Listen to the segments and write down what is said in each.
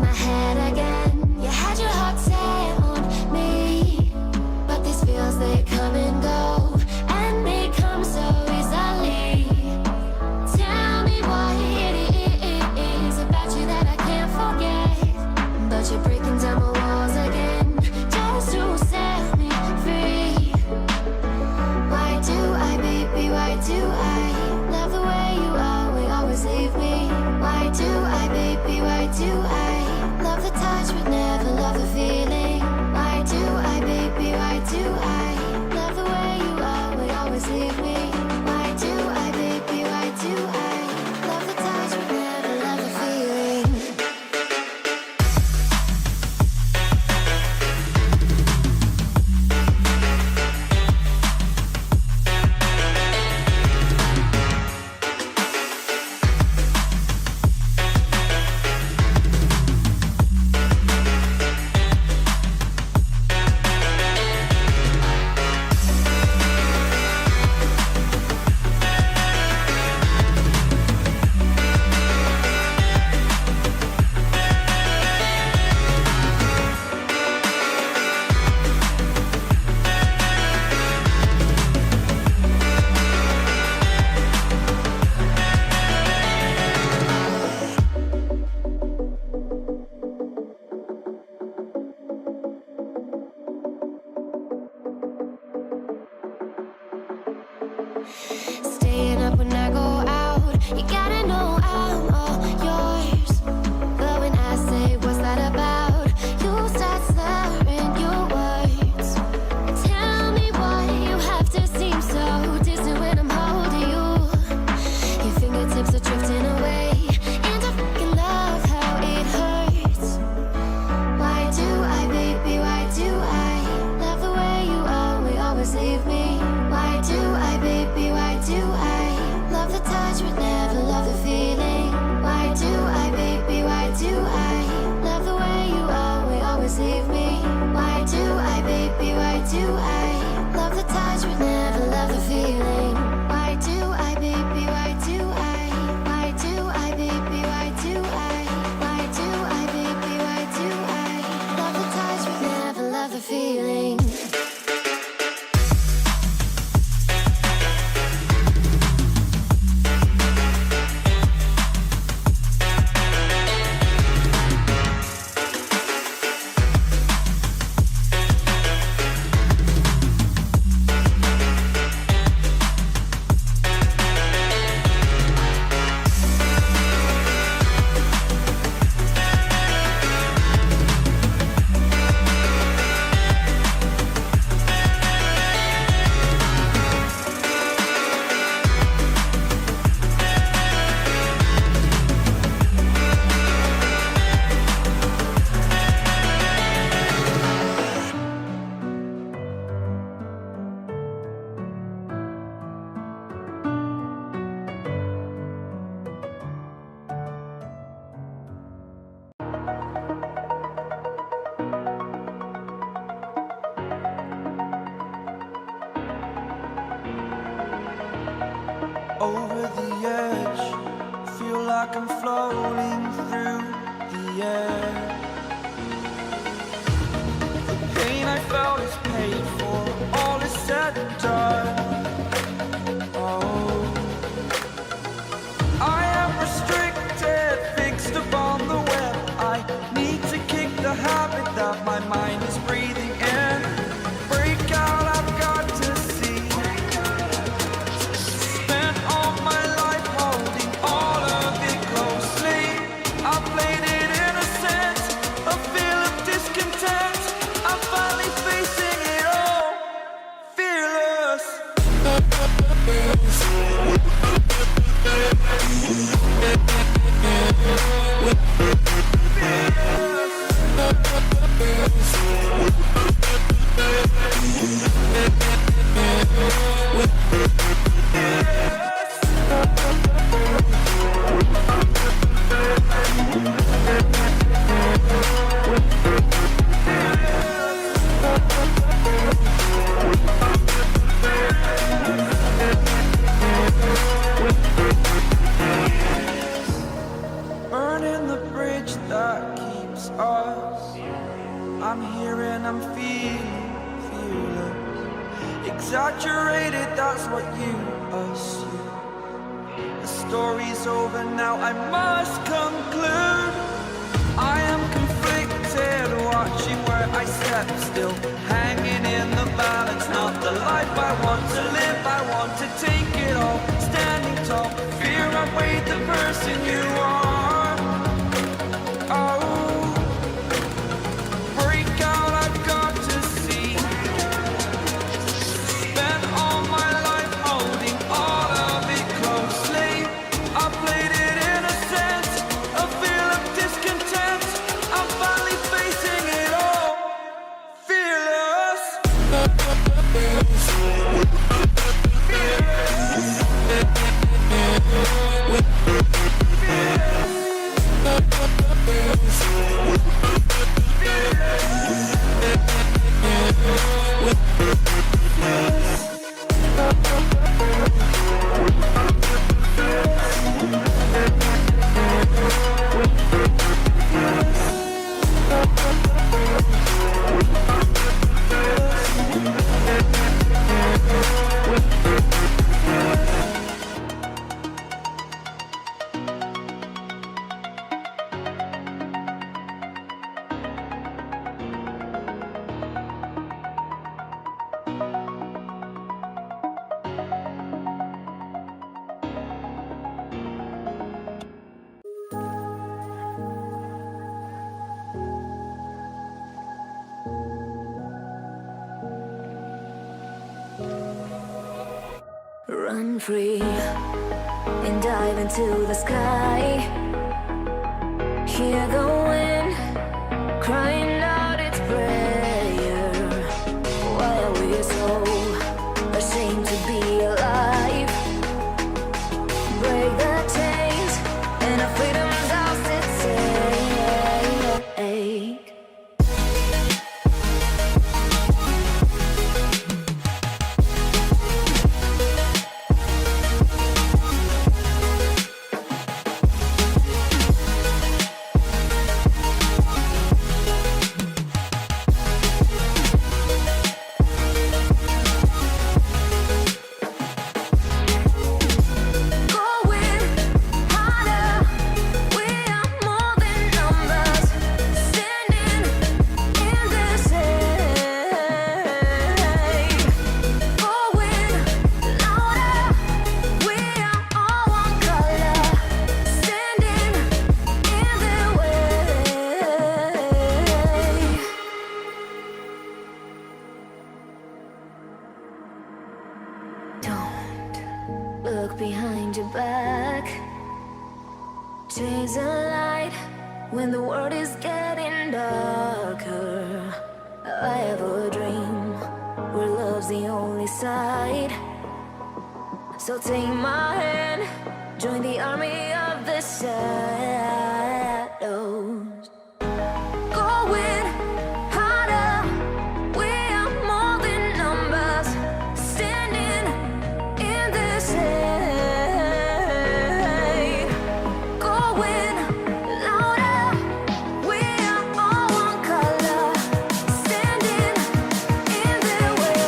my head again. You had your heart set on me, but these feels, they come and go, and they come so easily. Tell me what it is about you that I can't forget, but you're breaking down my walls again, just to set me free. Why do I, baby, why do I love the way you always leave me? Why do I, baby, why do I love the touch but never love the feeling? Why do I, baby, why do I love the way you always leave me? Why do I, baby, why do I love the touch but never love the feeling? Staying up when I go out, you gotta know I'm all yours. But when I say what's that about, you start slurring your words. Tell me why you have to seem so distant when I'm holding you. Your fingertips are drifting away, and I fucking love how it hurts. Why do I, baby, why do I love the way you always leave me? Why do I, baby, why do I love the touch but never love the feeling? Why do I, baby, why do I love the way you always leave me? Why do I, baby, why do I love the touch but never love the feeling? Why do I, baby, why do I? Why do I, baby, why do I? Why do I, baby, why do I love the touch but never love the feeling? Over the edge, feel like I'm floating through the air. The pain I felt is paid for, all is said and done. Oh, I am restricted, fixed upon the web. I need to kick the habit that my mind is breathing in. Break out, I've got to see. Spent all my life holding all of it closely. The story's over now, I must conclude. I am conflicted, watching where I step still, hanging in the balance, not the life I want to live. I want to take it all, standing tall, fear I weighed the person you are. Oh, break out, I've got to see. Spent all my life holding all of it closely. I played it innocent, a feel of discontent. I'm finally facing it all, fearless. Run free and dive into the sky. Hear the wind crying out its prayer. Why are we so ashamed to be alive? Break the chains and our freedom's ours to take. Look behind your back. Chase a light when the world is getting darker. I have a dream where love's the only side. So take my hand, join the army of the shadows. Going harder, we are more than numbers, standing in the shade. Going louder, we are all one color, standing in the way.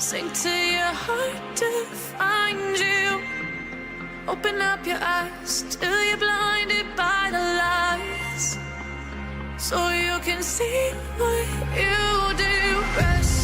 Sink to your heart to find you. Open up your eyes till you're blinded by the lies, so you can see what you do. Rest